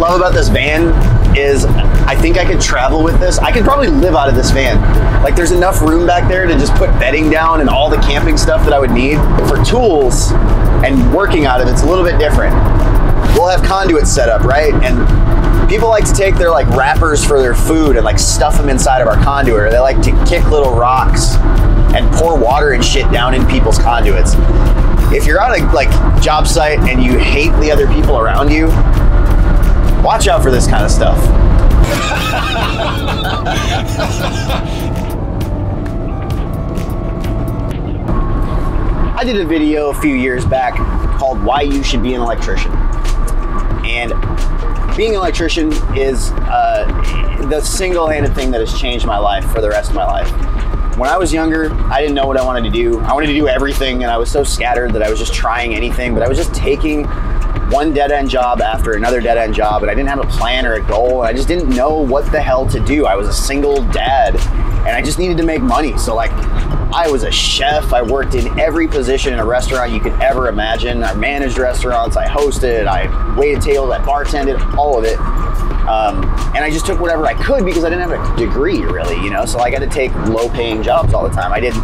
love about this van is I think I could travel with this. I could probably live out of this van. Like there's enough room back there to just put bedding down and all the camping stuff that I would need. For tools and working out of it's a little bit different. We'll have conduits set up, right? And people like to take their like wrappers for their food and like stuff them inside of our conduit, or they like to kick little rocks and pour water and shit down in people's conduits. If you're on a like job site and you hate the other people around you, watch out for this kind of stuff. I did a video a few years back called Why You Should Be an Electrician. And being an electrician is the single-handed thing that has changed my life for the rest of my life. When I was younger, I didn't know what I wanted to do. I wanted to do everything, and I was so scattered that I was just trying anything, but I was just taking one dead-end job after another dead-end job, and I didn't have a plan or a goal, and I just didn't know what the hell to do. I was a single dad, and I just needed to make money. So like, I was a chef. I worked in every position in a restaurant you could ever imagine. I managed restaurants, I hosted, I waited tables, I bartended, all of it. And I just took whatever I could because I didn't have a degree really, you know? So I got to take low-paying jobs all the time. I did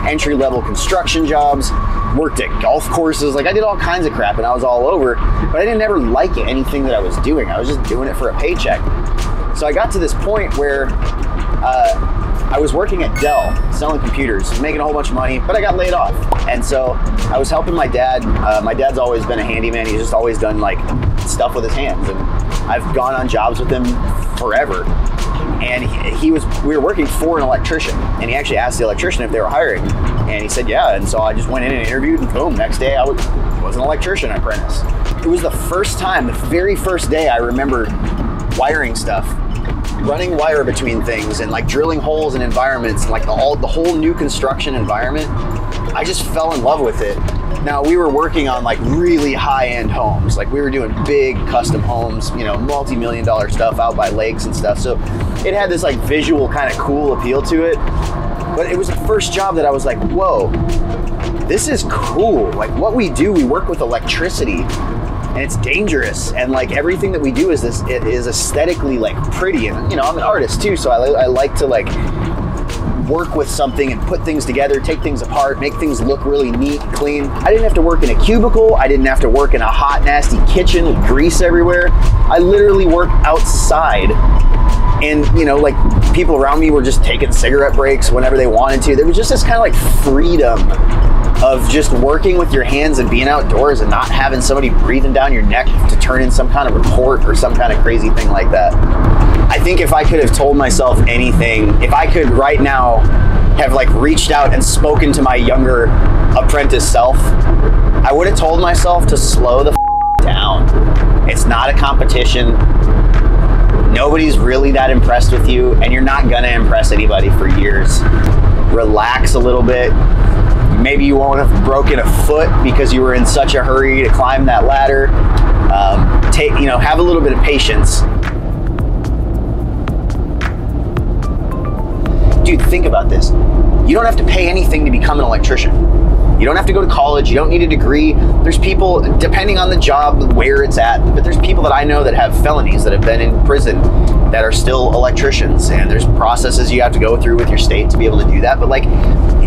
entry-level construction jobs, worked at golf courses, like I did all kinds of crap and I was all over, but I didn't ever like anything that I was doing. I was just doing it for a paycheck. So I got to this point where I was working at Dell, selling computers, making a whole bunch of money, but I got laid off. And so I was helping my dad. My dad's always been a handyman. He's just always done like stuff with his hands. And I've gone on jobs with him forever. And we were working for an electrician. And he actually asked the electrician if they were hiring. And he said, yeah. And so I just went in and interviewed and boom, next day I was an electrician apprentice. It was the first time, the very first day I remember wiring stuff. Running wire between things and like drilling holes in environments, like the whole new construction environment. I just fell in love with it. Now we were working on like really high-end homes. Like we were doing big custom homes, you know, multi-million-dollar stuff out by lakes and stuff. So it had this like visual kind of cool appeal to it. But it was the first job that I was like, whoa, this is cool. Like what we do, we work with electricity. And it's dangerous, and like everything that we do is it is aesthetically like pretty, and you know I'm an artist too, so I like to like work with something and put things together, take things apart, make things look really neat, clean. I didn't have to work in a cubicle. I didn't have to work in a hot, nasty kitchen with grease everywhere. I literally worked outside, and you know, like people around me were just taking cigarette breaks whenever they wanted to. There was just this kind of like freedom of just working with your hands and being outdoors and not having somebody breathing down your neck to turn in some kind of report or some kind of crazy thing like that. I think if I could have told myself anything, if I could right now have like reached out and spoken to my younger apprentice self, I would have told myself to slow the down. It's not a competition. Nobody's really that impressed with you, and you're not gonna impress anybody for years. Relax a little bit. Maybe you won't have broken a foot because you were in such a hurry to climb that ladder. Have a little bit of patience. Dude, think about this. You don't have to pay anything to become an electrician. You don't have to go to college. You don't need a degree. There's people, depending on the job, where it's at, but there's people that I know that have felonies, that have been in prison, that are still electricians, and there's processes you have to go through with your state to be able to do that. But like,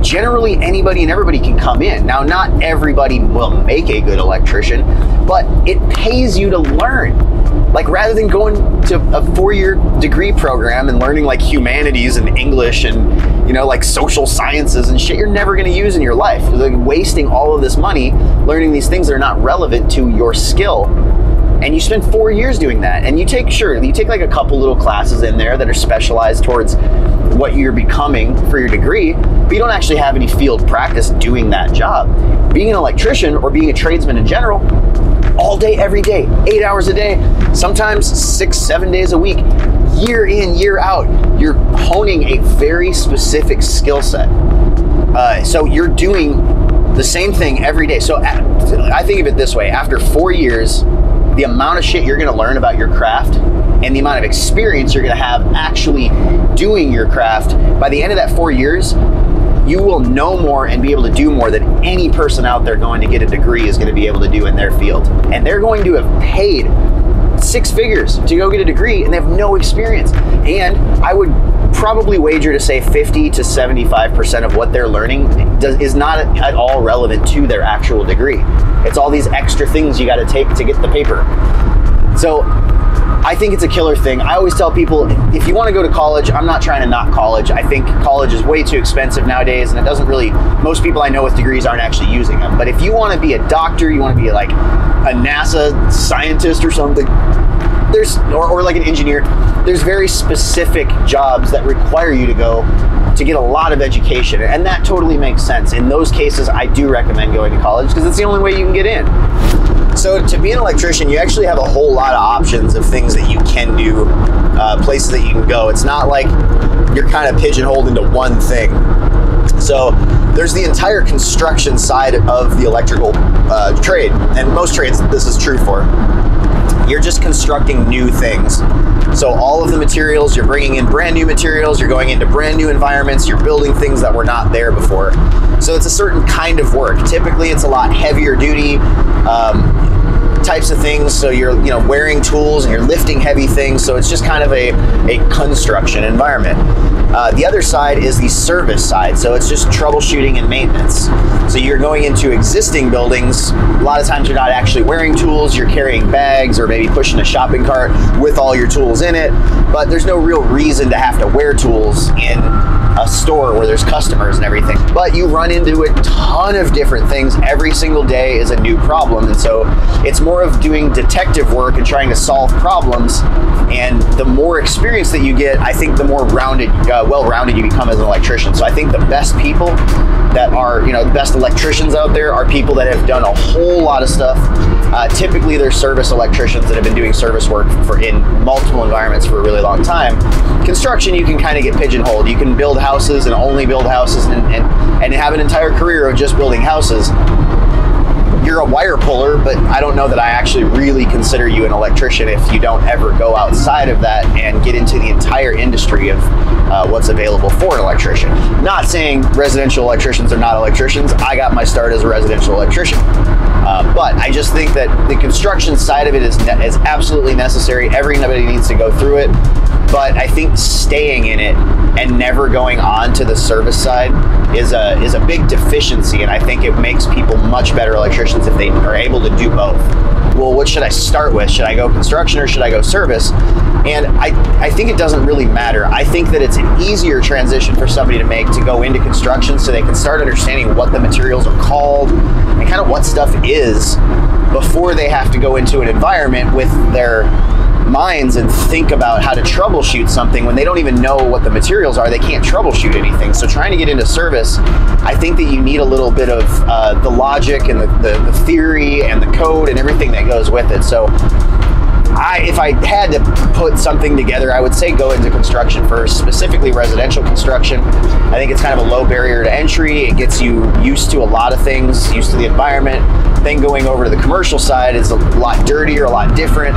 generally anybody and everybody can come in. Now, not everybody will make a good electrician, but it pays you to learn. Like, rather than going to a 4-year degree program and learning like humanities and English and, you know, like social sciences and shit you're never going to use in your life. Like wasting all of this money learning these things that are not relevant to your skill. And you spend 4 years doing that. And you take like a couple little classes in there that are specialized towards what you're becoming for your degree, but you don't actually have any field practice doing that job. Being an electrician or being a tradesman in general, all day, every day, 8 hours a day, sometimes 6-7 days a week, year in, year out, you're honing a very specific skill set. So you're doing the same thing every day. So I think of it this way: after 4 years, the amount of shit you're gonna learn about your craft and the amount of experience you're gonna have actually doing your craft, by the end of that 4 years, you will know more and be able to do more than any person out there going to get a degree is going to be able to do in their field. And they're going to have paid 6 figures to go get a degree and they have no experience. And I would probably wager to say 50 to 75% of what they're learning is not at all relevant to their actual degree. It's all these extra things you got to take to get the paper. So I think it's a killer thing. I always tell people, if you want to go to college, I'm not trying to knock college. I think college is way too expensive nowadays, and it doesn't really, most people I know with degrees aren't actually using them. But if you want to be a doctor, you want to be like a NASA scientist or something, or like an engineer, there's very specific jobs that require you to go to get a lot of education, and that totally makes sense. In those cases, I do recommend going to college because it's the only way you can get in. So to be an electrician, you actually have a whole lot of options of things that you can do, places that you can go. It's not like you're kind of pigeonholed into one thing. So there's the entire construction side of the electrical trade, and most trades this is true for. You're just constructing new things. So all of the materials, you're bringing in brand new materials, you're going into brand new environments, you're building things that were not there before. So it's a certain kind of work. Typically it's a lot heavier duty types of things. So you're wearing tools and you're lifting heavy things. So it's just kind of a construction environment. The other side is the service side. So it's just troubleshooting and maintenance. So you're going into existing buildings. A lot of times you're not actually wearing tools. You're carrying bags or maybe pushing a shopping cart with all your tools in it. But there's no real reason to have to wear tools in a store where there's customers and everything. But you run into a ton of different things. Every single day is a new problem. And so it's more of doing detective work and trying to solve problems. And the more experience that you get, I think the more well-rounded you become as an electrician. So I think the best people that are, the best electricians out there are people that have done a whole lot of stuff. Typically they're service electricians that have been doing service work in multiple environments for a really long time. Construction, you can kind of get pigeonholed. You can build houses and only build houses and have an entire career of just building houses. You're a wire puller, but I don't know that I actually really consider you an electrician if you don't ever go outside of that and get into the entire industry of what's available for an electrician. Not saying residential electricians are not electricians. I got my start as a residential electrician. But I just think that the construction side of it is absolutely necessary. Everybody needs to go through it. But I think staying in it and never going on to the service side is a big deficiency, and I think it makes people much better electricians if they are able to do both. Well, what should I start with? Should I go construction or should I go service? And I think it doesn't really matter. I think that it's an easier transition for somebody to make to go into construction so they can start understanding what the materials are called and kind of what stuff is before they have to go into an environment with their minds and think about how to troubleshoot something when they don't even know what the materials are. They can't troubleshoot anything. So trying to get into service, I think that you need a little bit of the logic and the theory and the code and everything that goes with it. So if I had to put something together, I would say go into construction first, specifically residential construction. I think it's kind of a low barrier to entry. It gets you used to a lot of things, used to the environment. Then going over to the commercial side is a lot dirtier, a lot different,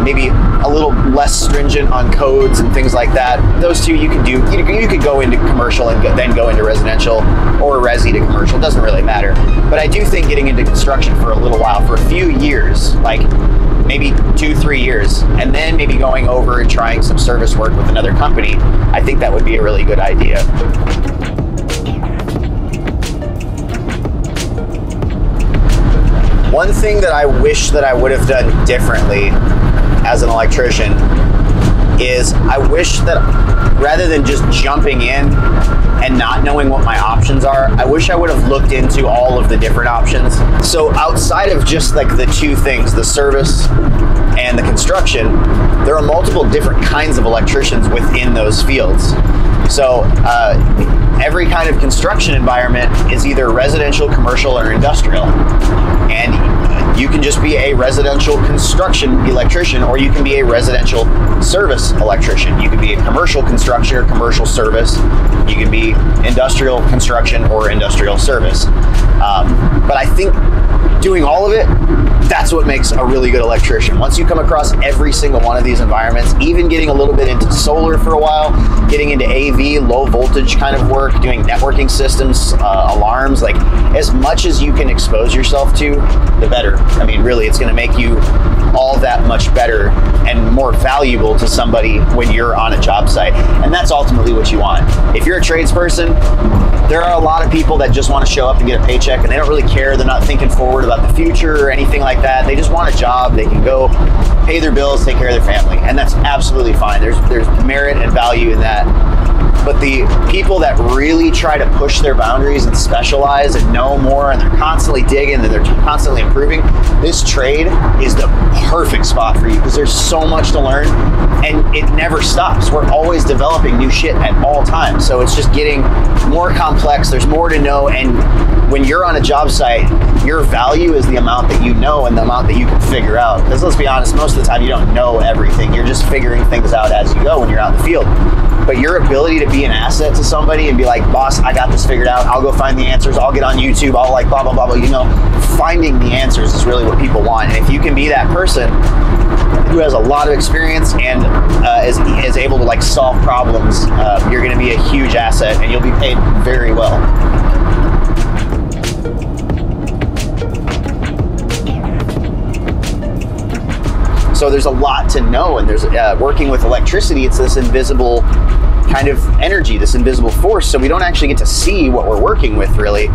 maybe a little less stringent on codes and things like that. Those two you can do. You could go into commercial and then go into residential, or resi to commercial. It doesn't really matter. But I do think getting into construction for a little while, for a few years, like maybe 2-3 years, and then maybe going over and trying some service work with another company, I think that would be a really good idea. One thing that I wish that I would have done differently as an electrician is I wish that rather than just jumping in and not knowing what my options are, I wish I would have looked into all of the different options. So outside of just like the two things, the service and the construction, there are multiple different kinds of electricians within those fields. So every kind of construction environment is either residential, commercial, or industrial. And you can just be a residential construction electrician, or you can be a residential service electrician. You can be a commercial construction or commercial service. You can be industrial construction or industrial service. But I think doing all of it That's what makes a really good electrician. Once you come across every single one of these environments, even getting a little bit into solar for a while, getting into AV, low voltage kind of work, doing networking systems, alarms, like as much as you can expose yourself to, the better. I mean, really, it's going to make you all that much better and more valuable to somebody when you're on a job site. And that's ultimately what you want. If you're a tradesperson, there are a lot of people that just want to show up and get a paycheck, and they don't really care. They're not thinking forward about the future or anything like that. They just want a job. They can go pay their bills, take care of their family, and that's absolutely fine. There's merit and value in that. But the people that really try to push their boundaries and specialize and know more, and they're constantly digging and they're constantly improving, this trade is the perfect spot for you because there's so much to learn and it never stops. We're always developing new shit at all times. So it's just getting more complex. There's more to know. And when you're on a job site, your value is the amount that you know and the amount that you can figure out. Because let's be honest, most of the time you don't know everything. You're just figuring things out as you go when you're out in the field. But your ability to be an asset to somebody and be like, boss, I got this figured out. I'll go find the answers. I'll get on YouTube. I'll like blah, blah, blah, blah. You know, finding the answers is really what people want. And if you can be that person who has a lot of experience and is able to like solve problems, you're going to be a huge asset and you'll be paid very well. So there's a lot to know, and there's working with electricity, it's this invisible kind of energy, this invisible force, so we don't actually get to see what we're working with really.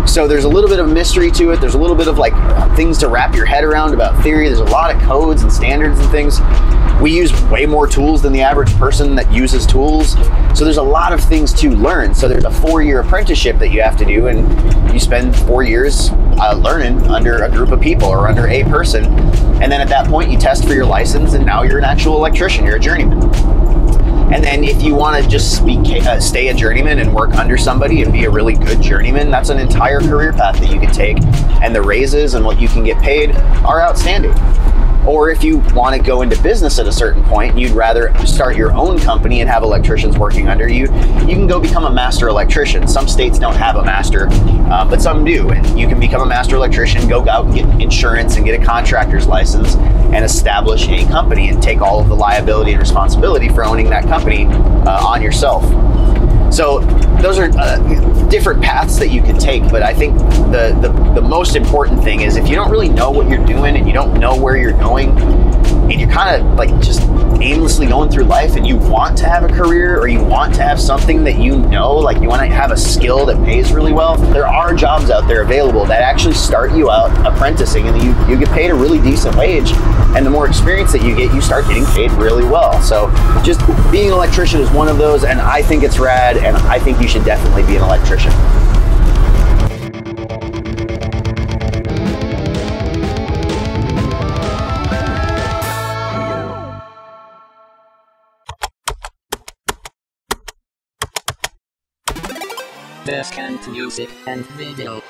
So there's a little bit of mystery to it. There's a little bit of like things to wrap your head around about theory. There's a lot of codes and standards and things. We use way more tools than the average person that uses tools. So there's a lot of things to learn. So there's a 4-year apprenticeship that you have to do, and you spend 4 years learning under a group of people or under a person. And then at that point you test for your license, and now you're an actual electrician, you're a journeyman. And then if you want to just stay a journeyman and work under somebody and be a really good journeyman, that's an entire career path that you can take. And the raises and what you can get paid are outstanding. Or if you want to go into business at a certain point and you'd rather start your own company and have electricians working under you, you can go become a master electrician. Some states don't have a master, but some do. And you can become a master electrician, go out and get insurance and get a contractor's license and establish a company and take all of the liability and responsibility for owning that company on yourself. So those are different paths that you can take, but I think the most important thing is if you don't really know what you're doing and you don't know where you're going and you're kind of like just aimlessly going through life and you want to have a career or you want to have something that you know, like you want to have a skill that pays really well, there are jobs out there available that actually start you out apprenticing and you get paid a really decent wage, and the more experience that you get, you start getting paid really well. So just being an electrician is one of those, and I think it's rad, and I think you should definitely be an electrician. Best music and video.